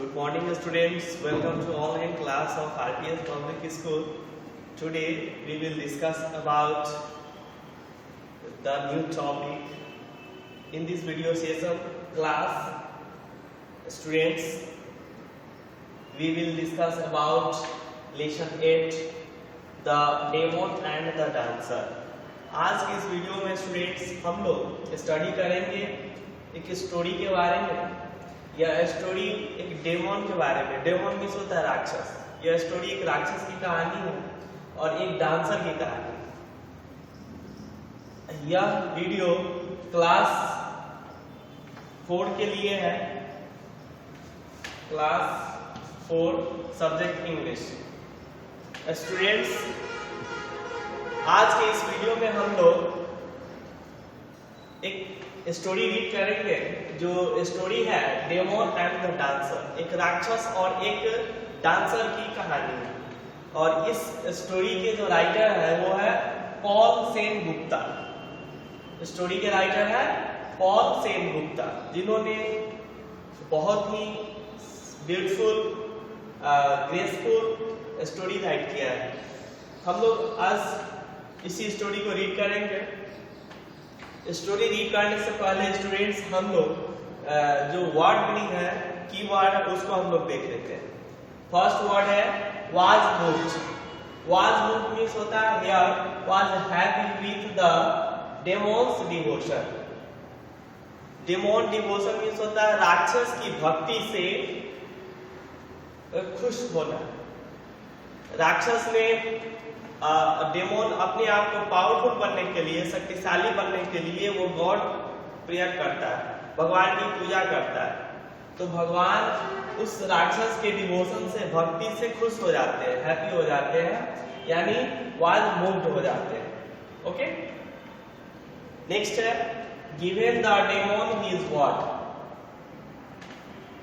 Good morning students, welcome to online class of RPS Public School. Today we will discuss about the new topic. In this video session class students, we will discuss about lesson 8, the demon and the dancer. आज की इस video में students हम लोग study करेंगे एक story के बारे में। यह स्टोरी एक डेमन के बारे में। डेमन मीन्स होता है राक्षस। यह स्टोरी एक राक्षस की कहानी है और एक डांसर की कहानी। यह वीडियो क्लास 4 के लिए है, क्लास 4 सब्जेक्ट इंग्लिश। स्टूडेंट्स, आज के इस वीडियो में हम लोग एक स्टोरी रीड करेंगे। जो स्टोरी है डेमन एंड द डांसर, एक राक्षस और एक डांसर की कहानी है। और इस स्टोरी के जो राइटर है वो है पॉल सेनगुप्ता। स्टोरी के राइटर है पॉल सेनगुप्ता, जिन्होंने बहुत ही ब्यूटीफुल ग्रेसफुल स्टोरी राइट किया है। हम लोग आज इसी स्टोरी को रीड करेंगे। स्टोरी रीड करने से पहले स्टूडेंट्स हम लोग जो वर्ड मीनिंग है, की वर्ड है, उसको हम लोग देख लेते हैं। फर्स्ट वर्ड है was moved. Was moved means होता है here was happy with the demons devotion. Demon devotion means होता है राक्षस की भक्ति से खुश होना। राक्षस ने डेमोन अपने आप को पावरफुल बनने के लिए, शक्तिशाली बनने के लिए वो गॉड प्रेयर करता है, भगवान की पूजा करता है। तो भगवान उस राक्षस के डिवोशन से, भक्ति से खुश हो जाते हैं, हैप्पी हो जाते हैं, यानी वाज मूव्ड हो जाते हैं। ओके, नेक्स्ट है given the demon his word.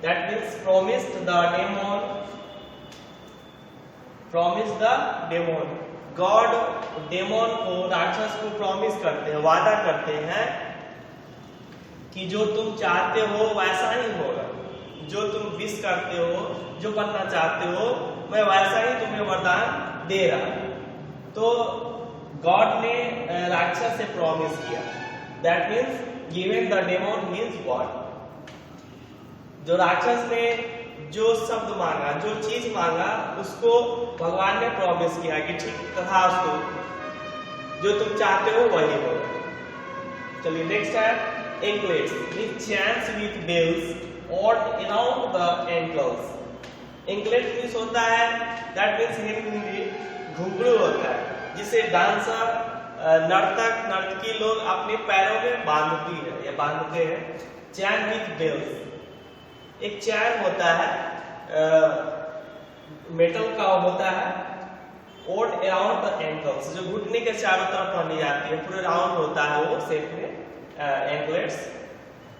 That means promised the demon, promise the demon. God demon को, राक्षस को प्रॉमिस करते हैं, वादा करते हैं कि जो तुम चाहते हो वैसा ही होगा। जो तुम विश करते हो, जो बनना चाहते हो, मैं वैसा ही तुम्हें वरदान दे रहा हूं। तो गॉड ने राक्षस से प्रॉमिस किया। That means given the demon his word. जो राक्षस ने जो शब्द मांगा, जो चीज मांगा, उसको भगवान ने प्रॉमिस किया कि ठीक तथा उसको जो तुम चाहते हो वही होगा। चलिए नेक्स्ट है anklets with chains with bells और around the ankles. Anklet means होता है, दैट मीन्स हिंदी घुंघरू होता है, जिसे डांसर, नर्तक, नर्तकी लोग अपने पैरों में बांधती है या बांधते हैं। चैन विथ बेल्स, एक चैन होता है, मेटल का होता है, और अराउंड द एंकल्स, जो घुटने के चारों तरफ पहनी जाती है, पूरे राउंड होता है वो शेप में, एंकलेट्स,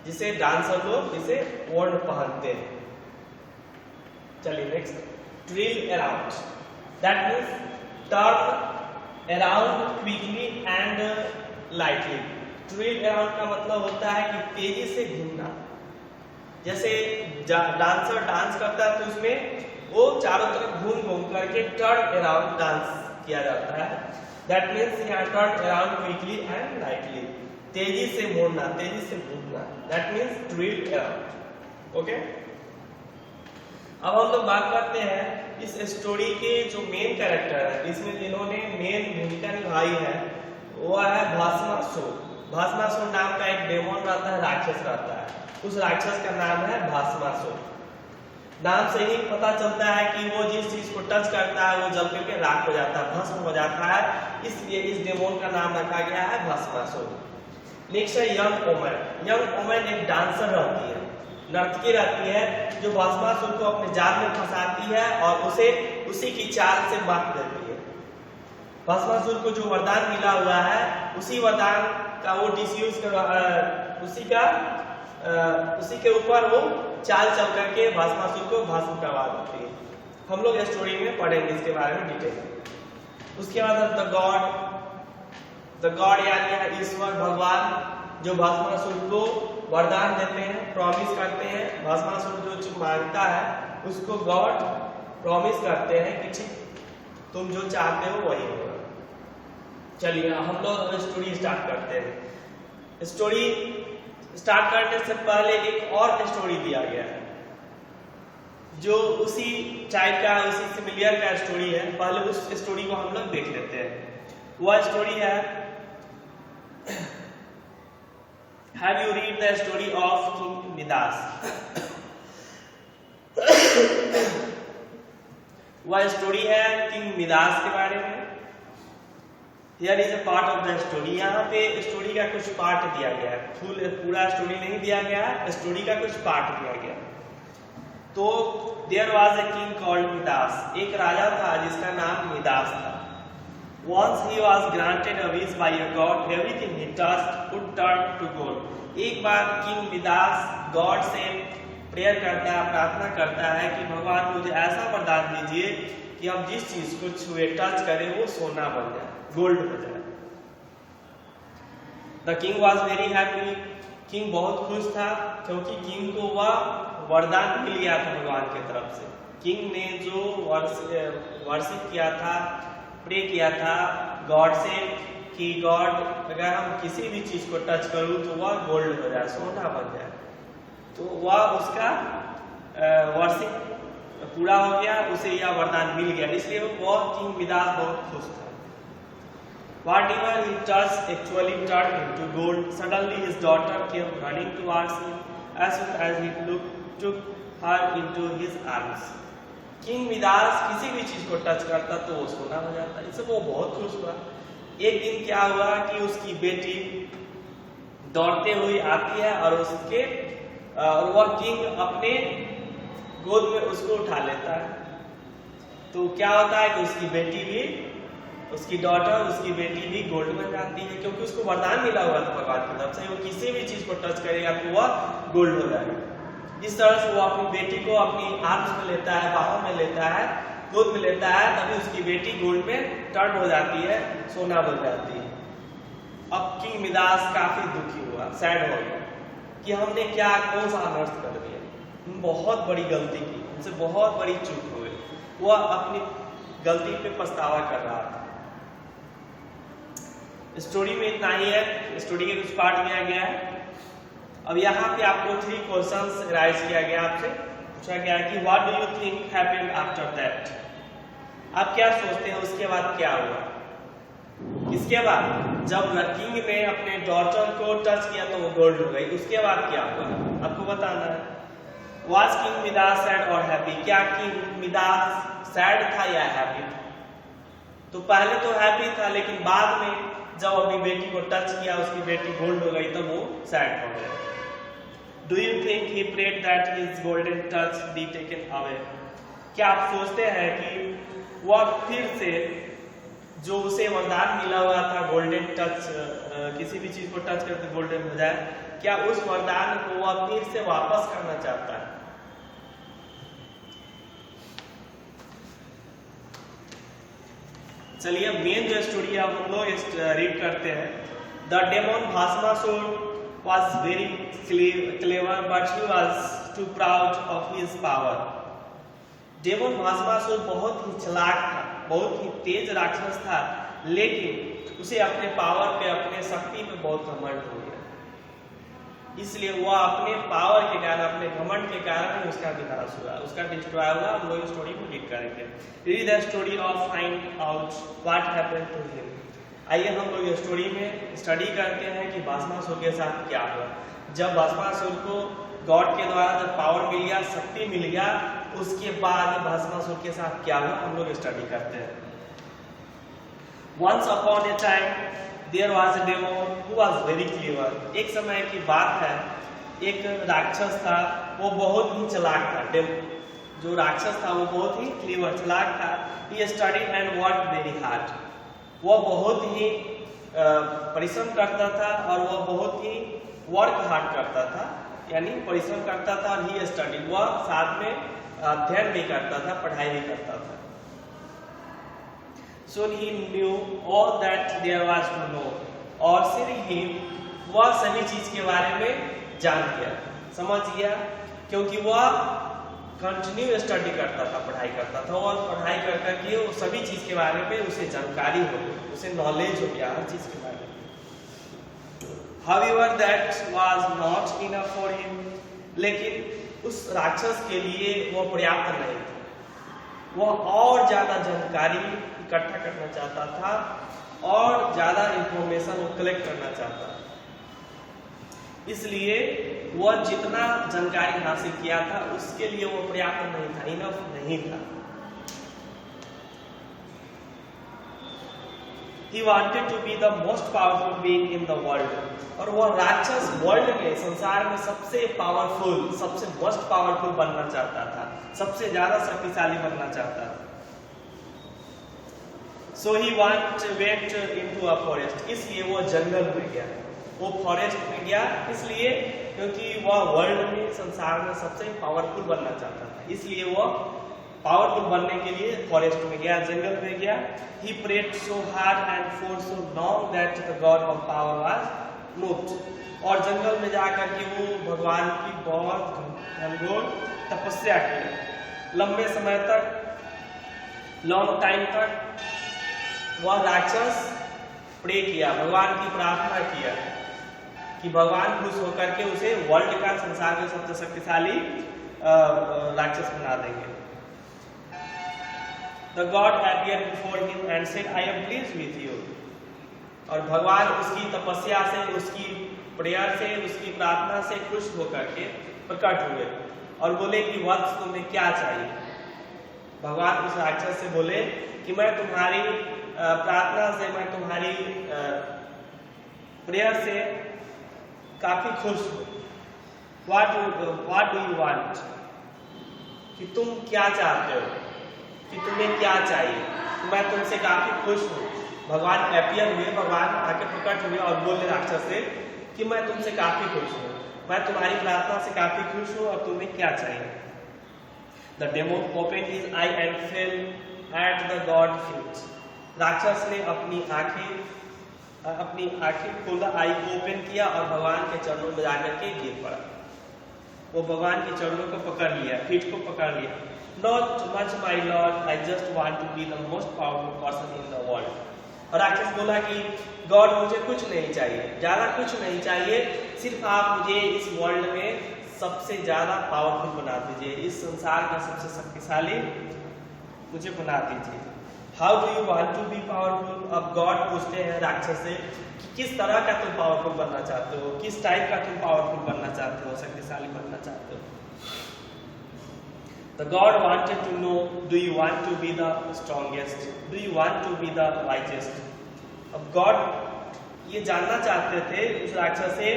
जिसे डांसर लोग इसे ओढ़ पहनते हैं। चलिए next trill around. That means turn around quickly and lightly. Trill around का मतलब होता है कि तेजी से घूमना। जैसे डांसर डांस करता है तो उसमें वो चारों तरफ घूम घूम करके टर्न अराउंड डांस किया जाता है। दैट मीन्स यहाँ turn around quickly and lightly, तेजी से मोड़ना, तेजी से घूमना। That means twill around. Okay, अब हम लोग बात करते हैं इस स्टोरी के जो मेन कैरेक्टर है, इसमें जिन्होंने मेन भूमिका निभाई है वो है भस्मासुर। भस्मासुर नाम का एक डेमन रहता है, राक्षस रहता है। उस राक्षस का नाम है भस्मासुर। नाम से ही पता चलता है कि वो जिस चीज को टच करता है वो जल करके राख हो जाता है, भस्म हो जाता है, इसलिए इस डेमन का नाम रखा गया है भस्मासुर। नेक्स्ट है यंग वुमन। यंग वुमन एक डांसर रहती है, नर्तकी रहती है, जो भस्मासुर को अपने जाल में फंसाती है और उसे उसी की चाल से मात देती है। भस्मासुर को जो वरदान मिला हुआ है, उसी वरदान का वो डिसयूज कर उसी के ऊपर वो चाल चल करके भस्मासुर को भस्म करवा देती है। हम लोग स्टोरी में पढ़ेंगे इसके बारे में डिटेल। उसके बाद द गॉड यानी ईश्वर, भगवान, जो भस्मासुर को वरदान देते हैं, प्रॉमिस करते हैं। भस्मासुर जो मांगता है उसको गॉड प्रॉमिस करते हैं कि ठीक तुम जो चाहते हो वही होगा। चलिए हम लोग स्टोरी स्टार्ट करते हैं। स्टोरी स्टार्ट करने से पहले एक और स्टोरी दिया गया है जो उसी टाइप का, उसी सिमिलियर का स्टोरी है। पहले उस स्टोरी को हम लोग देख लेते हैं। वह स्टोरी है, have you read the story of king Midas? वह स्टोरी है किंग मिदास के बारे में। Here is a part of the story। यहाँ पे स्टोरी का कुछ पार्ट दिया गया है, पूरा स्टोरी नहीं दिया गया, स्टोरी का कुछ पार्ट दिया गया। तो there was a king called Midas। एक राजा था जिसका नाम मिदास था। Once he was granted a wish by a god, everything he touched would turn to gold। एक बार किंग मिदास गॉड से प्रेयर करता है, प्रार्थना करता है कि भगवान मुझे ऐसा वरदान दीजिए कि हम जिस चीज को छुए, टच करें, वो सोना बन जाए, गोल्ड हो जाए। The king was very happy। King बहुत खुश था क्योंकि किंग को वह वरदान मिल गया था भगवान की तरफ से। किंग ने जो वर्शिप किया था, प्रे किया था गॉड से कि गॉड अगर हम किसी भी चीज को टच करूं तो वह गोल्ड हो जाए, सोना बन जाए, तो वह उसका वर्शिप पूरा हो गया, उसे यह वरदान मिल गया। इसलिए वह किंग मिदास बहुत खुश था। Whatever he touched actually turned into gold। Suddenly his daughter came running towards him as soon as he took her into his arms। King Midas किसी भी चीज को टच करता तो वो सोना हो जाता, इससे वो बहुत खुश हुआ। एक दिन क्या हुआ कि उसकी बेटी दौड़ते हुए आती है और वह किंग अपने गोद में उसको उठा लेता है। तो क्या होता है कि उसकी बेटी भी, उसकी डॉटर, उसकी बेटी भी गोल्ड बन जाती है, क्योंकि उसको वरदान मिला हुआ था भगवान की तरफ से, वो किसी भी चीज को टच करेगा तो वह गोल्ड हो जाएगा। इस तरह से वो अपनी बेटी को अपनी आर्म्स में लेता है, बाहों में लेता है, गोद में लेता है, तभी उसकी बेटी गोल्ड में टर्न हो जाती है, सोना बन जाती है। अब किंग मिदास काफी दुखी हुआ, सैड हो गया कि हमने क्या, कौन सा अनर्थ कर दिया, बहुत बड़ी गलती की, हमसे बहुत बड़ी चूक हो गई। वह अपनी गलती पे पछतावा कर रहा था। स्टोरी में इतना ही है, स्टोरी के कुछ पार्ट दिया गया है। अब यहाँ पे आपको 3 क्वेश्चंस राइज किया गया, आपसे पूछा गया कि what do you think happened after that? आप क्या सोचते हैं उसके बाद क्या हुआ? इसके बाद जब किंग ने अपने डॉटर को टच किया तो वो गोल्ड हो गई, उसके बाद क्या हुआ आपको बताना है। Was किंग मिदास सैड और हैप्पी? क्या किंग मिदास सैड था या हैप्पी था? तो पहले तो हैप्पी था, लेकिन बाद में जब अपनी बेटी को टच किया, उसकी बेटी गोल्ड हो गई, तो वो सैड हो गया। Do you think he prayed that his golden touch be taken away? क्या आप सोचते हैं कि वह फिर से जो उसे वरदान मिला हुआ था गोल्डन टच, किसी भी चीज को टच करके गोल्डन हो जाए, क्या उस वरदान को वह फिर से वापस करना चाहता है? चलिए मेन जो स्टोरी है हम लोग रीड करते हैं। The demon Bhasmasur was very clever but he was too proud of his power। Demon Bhasmasura बहुत ही चालाक था, बहुत ही तेज राक्षस था, लेकिन उसे अपने पावर पे, अपने शक्ति पे बहुत घमंड हो गया। इसलिए वह अपने पावर के कारण, अपने घमंड के कारण उसका विनाश हुआ, उसका डिस्ट्रॉय हुआ। हम लोग स्टोरी को रीड करेंगे। Read the story of find out what happened to him. आइए हम लोग स्टोरी में स्टडी करते हैं कि भस्मासुर के साथ क्या हुआ। जब भस्मासुर को गॉड के द्वारा जब पावर मिल गया, शक्ति मिल गया, उसके बाद भस्मासुर के साथ क्या हुआ हम लोग स्टडी करते हैं। Once upon a time there was a demon who was very clever। एक समय की बात है, एक राक्षस था, वो बहुत ही चालाक था। जो राक्षस था वो बहुत ही क्लेवर, चालाक था। He studied and worked very hard। वो बहुत ही परिश्रम करता था और वह बहुत ही वर्क हार्ड करता था, यानी परिश्रम करता था। और ही स्टडी, वह साथ में अध्ययन भी करता था, पढ़ाई भी करता था। Soon he knew all that there was to know। और फिर ही वह सभी चीज के बारे में जान गया, समझ गया, क्योंकि वह कंटिन्यू स्टडी करता था, पढ़ाई करता था, और पढ़ाई कर करके वो सभी चीज के बारे में उसे जानकारी हो गई, उसे नॉलेज हो गया हर चीज के बारे में। However, that was not enough for him. लेकिन उस राक्षस के लिए वो पर्याप्त नहीं था, वह और ज्यादा जानकारी इकट्ठा करना चाहता था और ज्यादा इंफॉर्मेशन वो कलेक्ट करना चाहता था। इसलिए वह जितना जानकारी हासिल किया था उसके लिए वो पर्याप्त नहीं था, इनफ नहीं था। He wanted to be the most powerful being in the world. और वह राक्षस वर्ल्ड में, संसार में सबसे पावरफुल, सबसे मोस्ट पावरफुल बनना चाहता था, सबसे ज्यादा शक्तिशाली बनना चाहता था। So he went into a forest. इसलिए वो जंगल में गया, वो फॉरेस्ट में गया, इसलिए क्योंकि वह वर्ल्ड में, संसार में सबसे पावरफुल बनना चाहता था, इसलिए वह पावरफुल बनने के लिए फॉरेस्ट में गया, जंगल में गया। He prayed so hard and for so long that the God of power was moved. और जंगल में जाकर के वो भगवान की बहुत घनघोर तपस्या की, लंबे समय तक, लॉन्ग टाइम तक वह राक्षस प्रे किया, भगवान की प्रार्थना किया कि भगवान खुश होकर के उसे वर्ल्ड का, संसार के सबसे शक्तिशाली राक्षस बना देंगे। The God appeared before him and said, I am pleased with you. और भगवान उसकी तपस्या से, उसकी प्रेयर से, उसकी प्रार्थना से खुश होकर के प्रकट हुए और बोले कि वत्स तुम्हें क्या चाहिए। भगवान उस राक्षस से बोले कि मैं तुम्हारी प्रार्थना से, मैं तुम्हारी प्रेयर से काफी खुश हूँ। What do you want? कि तुम क्या चाहते हो, कि तुम्हें क्या चाहिए, मैं तुमसे काफी खुश हूँ। भगवान अपीयर हुए, भगवान आके प्रकट हुए और बोले राक्षस से कि मैं तुमसे काफी खुश हूँ, मैं तुम्हारी प्रार्थना से काफी खुश हूँ और तुम्हें क्या चाहिए। The demon opened his eye and fell at the God's feet. राक्षस ने अपनी आंखें खोला, आई ओपन किया और भगवान के चरणों में जाकर के गिर पड़ा। वो भगवान के चरणों को पकड़ लिया, फीट को पकड़ लिया। Not much, my Lord, I just want to be the most powerful person in the world. और राक्षस बोला कि गॉड मुझे कुछ नहीं चाहिए, ज्यादा कुछ नहीं चाहिए, सिर्फ आप मुझे इस वर्ल्ड में सबसे ज्यादा पावरफुल बना दीजिए, इस संसार का सबसे शक्तिशाली मुझे बना दीजिए। How do you want to be powerful? अब गॉड पूछते हैं राक्षस से कि किस तरह का तुम पावरफुल बनना चाहते हो, किस टाइप का तुम पावरफुल बनना चाहते हो, शक्तिशाली बनना चाहते हो। The God wanted to know, do you want to be the strongest? Do you want to be the wisest? अब गॉड ये जानना चाहते थे उस राक्षस से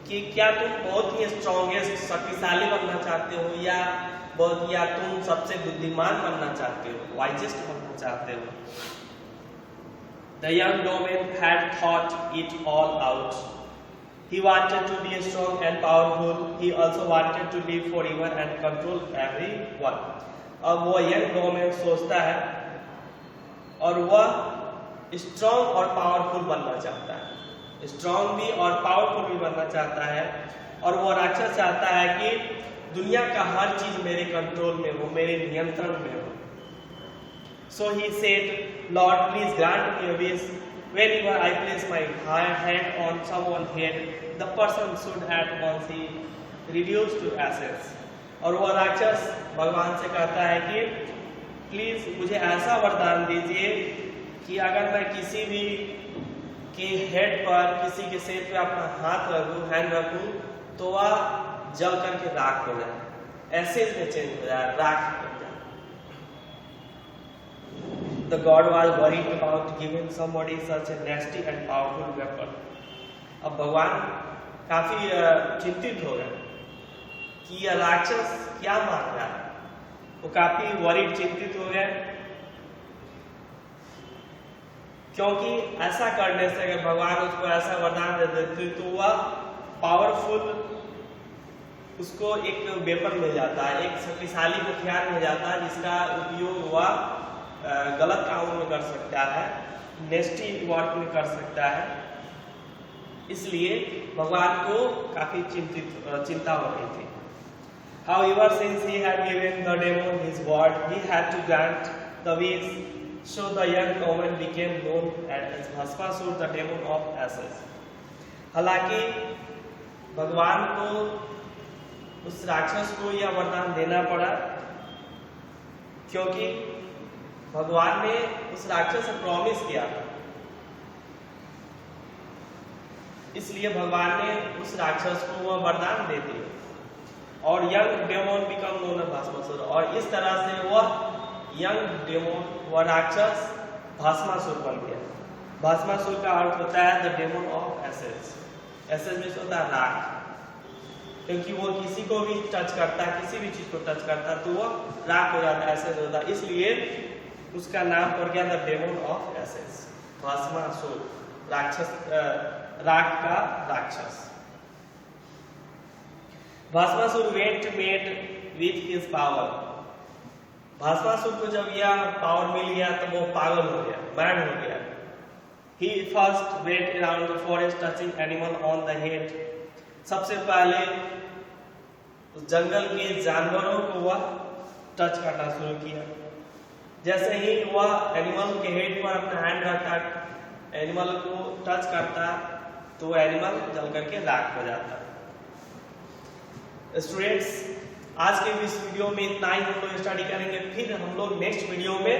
कि क्या तुम बहुत ही स्ट्रॉन्गेस्ट, शक्तिशाली बनना चाहते हो या तुम सबसे बुद्धिमान बनना चाहते हो, वाइजेस्ट बनना चाहते हो। The young domain had thought it all out. He wanted to be strong and powerful. He also wanted to live forever and control everyone. अब वो यंग डोमेन सोचता है और वह स्ट्रॉन्ग और पावरफुल बनना चाहता है, स्ट्रॉन्ग भी और पावरफुल भी बनना चाहता है। और वो राक्षस चाहता है कि दुनिया का हर चीज मेरे कंट्रोल में हो, मेरे नियंत्रण में हो। So he said, Lord, please grant me a wish. Whenever I place my hand on someone's head, the person should at once be reduced to ashes. और वो राक्षस भगवान से कहता है कि प्लीज मुझे ऐसा वरदान दीजिए कि अगर मैं किसी भी के हेड पर, किसी के सिर पे अपना हाथ रखूं, हैंड रखूं, तो वह जल करके राख हो जाए, एसेज में चेंज हो जाए, राख हो जाए। The God was worried about giving somebody such a nasty and powerful weapon. अब भगवान काफी चिंतित हो गए कि यह राक्षस क्या मांग रहा है, वो काफी वरीड, चिंतित हो गए, क्योंकि ऐसा करने से अगर भगवान उसको ऐसा वरदान दे देते तो वह पावरफुल, उसको एक वेपन मिल जाता है, एक शक्तिशाली हथियार मिल जाता है जिसका उपयोग वह गलत कामों में कर सकता है, नेस्टी वर्क में कर सकता है। इसलिए भगवान को काफी चिंता हो रही थी। However, since he had given the demon his word, he had to grant the wish. So the young woman became known as Bhasmasur, the demon of ashes. हालांकि भगवान को उस राक्षस को यह वरदान देना पड़ा, क्योंकि भगवान ने उस राक्षस से प्रॉमिस किया था। इसलिए भगवान ने उस राक्षस को वह वरदान दे दिया और young demon become known as Bhasmasura, और इस तरह से वह यंग डेमोन, वह राक्षस भस्मासुर बन गया। भस्मासुर का अर्थ होता है the demon of ashes. Ashes में होता है राख, क्योंकि वो किसी को भी टच करता है, किसी भी चीज को टच करता है तो वो राख हो जाता है, एसेज होता है। इसलिए उसका नाम पड़ गया the demon of essays, Bhasmasur, राक्षस, राख का राक्षस। Bhasmasur went met with his power. Bhasmasur को जब यह पावर मिल गया तो वो पागल हो गया, मैड हो गया। He first went around the forest touching animal on the head. सबसे पहले उस जंगल के जानवरों को वह टच करना शुरू किया। जैसे ही वह एनिमल के हेड पर अपना हैंड रखता, एनिमल को टच करता, तो एनिमल जल करके राख हो जाता। स्टूडेंट्स, आज के इस वीडियो में इतना ही हम लोग स्टडी करेंगे। फिर हम लोग नेक्स्ट वीडियो में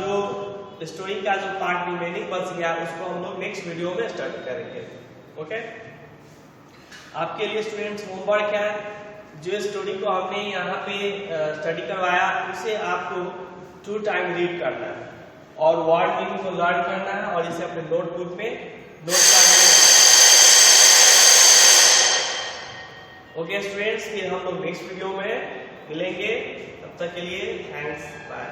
जो स्टोरी का जो पार्ट रिमेनिंग बच गया उसको हम लोग नेक्स्ट वीडियो में स्टडी करेंगे। ओके, आपके लिए स्टूडेंट्स होमवर्क है, जो स्टोरी को हमने यहाँ पे स्टडी करवाया उसे आपको 2 टाइम रीड करना है और वर्ड मीनिंग को लर्न करना है और इसे अपने नोटबुक में नोट करना है। ओके स्टूडेंट्स, फिर हम लोग नेक्स्ट वीडियो में मिलेंगे। तब तक के लिए थैंक्स, बाय।